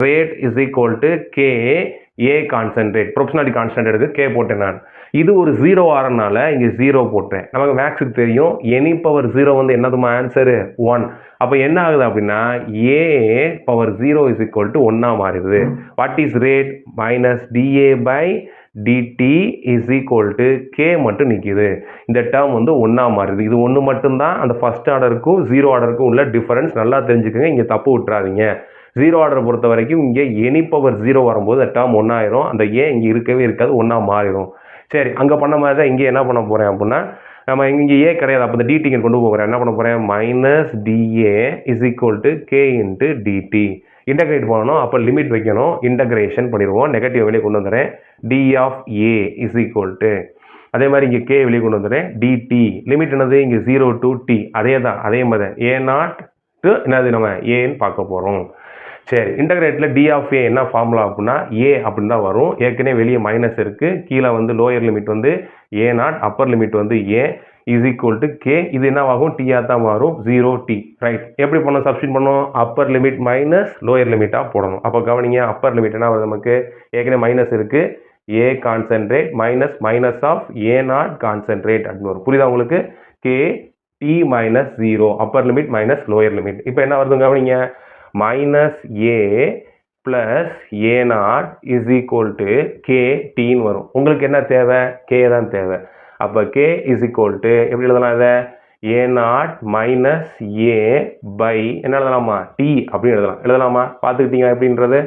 rate is equal to K A concentrate. proportionality constant எடுத்து K போட்டேன் நான். இது ஒரு 0 ஆறனால இங்கே 0 போட்டேன். நமக்கு மேக்ஸுக்கு தெரியும் any power 0 வந்து என்னதுமா ஆன்சரு 1. அப்போ என்ன ஆகுது அப்படின்னா A power 0 is equal to 1 மாறிடுது. What is rate? minus dA by dt is equal to K மட்டும் நிற்கிது. இந்த டேர்ம் வந்து 1 மாறுது. இது ஒன்று மட்டும்தான் அந்த ஃபர்ஸ்ட் ஆர்டருக்கும் 0 ஆர்டருக்கும் உள்ள டிஃபரன்ஸ். நல்லா தெரிஞ்சுக்கோங்க, இங்கே தப்பு விட்டுறாதீங்க. 0 ஆர்டரை பொறுத்த வரைக்கும் இங்கே எனி பவர் 0 வரும்போது அந்த டேர்ம் 1 ஆயிரும். அந்த ஏ இங்கே இருக்கவே இருக்காது, 1 மாறிடும். சரி, அங்கே பண்ண மாதிரி தான் இங்கே என்ன பண்ண போகிறேன் அப்படின்னா நம்ம இங்கே ஏ கிடையாது, அப்போ இந்த டிடிக்கு கொண்டு போகிறேன். என்ன பண்ண போகிறேன்? Minus DA is equal to K into DT. Integrate பண்ணணும், அப்போ லிமிட் வைக்கணும், இன்டகிரேஷன் பண்ணிடுவோம். நெகட்டிவ் வெளியே கொண்டு வந்துடுறேன். T of A is equal to அதே மாதிரி இங்கே கே வெளியே கொண்டு வந்துடுறேன். டிடி லிமிட் என்னது? இங்கே 0 to t. அதே தான், அதே மாதிரி ஏ நாட் டு என்னது நம்ம ஏன்னு பார்க்க போகிறோம். சரி, இன்டகிரேட்டில் டி ஆஃப் ஏ என்ன ஃபார்முலா அப்படின்னா ஏ அப்படின்னு தான் வரும். ஏற்கனவே வெளியே மைனஸ் இருக்குது, கீழே வந்து லோயர் லிமிட் வந்து ஏ நாட், அப்பர் லிமிட் வந்து ஏ இஸ் ஈக்குவல் டு கே. இது என்னவாகும்? டிஆர் தான் மாறும், 0t. ரைட், எப்படி பண்ணணும்? சப்ஸ்டிட் பண்ணணும். அப்பர் லிமிட் மைனஸ் லோயர் லிமிட்டாக போடணும். அப்போ கவனிங்க, அப்பர் லிமிட் என்ன வருது நமக்கு? ஏற்கனவே மைனஸ் இருக்குது, A concentrate minus minus of A naught concentrate அப்படின்னு வரும். புரியுதா உங்களுக்கு? K t minus 0, upper limit minus lower limit. இப்போ என்ன வருது கவனிங்க, minus A plus A naught is equal to k டின்னு வரும். உங்களுக்கு என்ன தேவை? கே தான் தேவை. அப்போ கே இஸ் ஈக்குவல் டு எப்படி எழுதலாம்? இதை ஏ நாட் மைனஸ் ஏ பை என்ன எழுதலாமா? டி அப்படின்னு எழுதலாம். எழுதலாமா? பார்த்துக்கிட்டீங்க எப்படின்றது?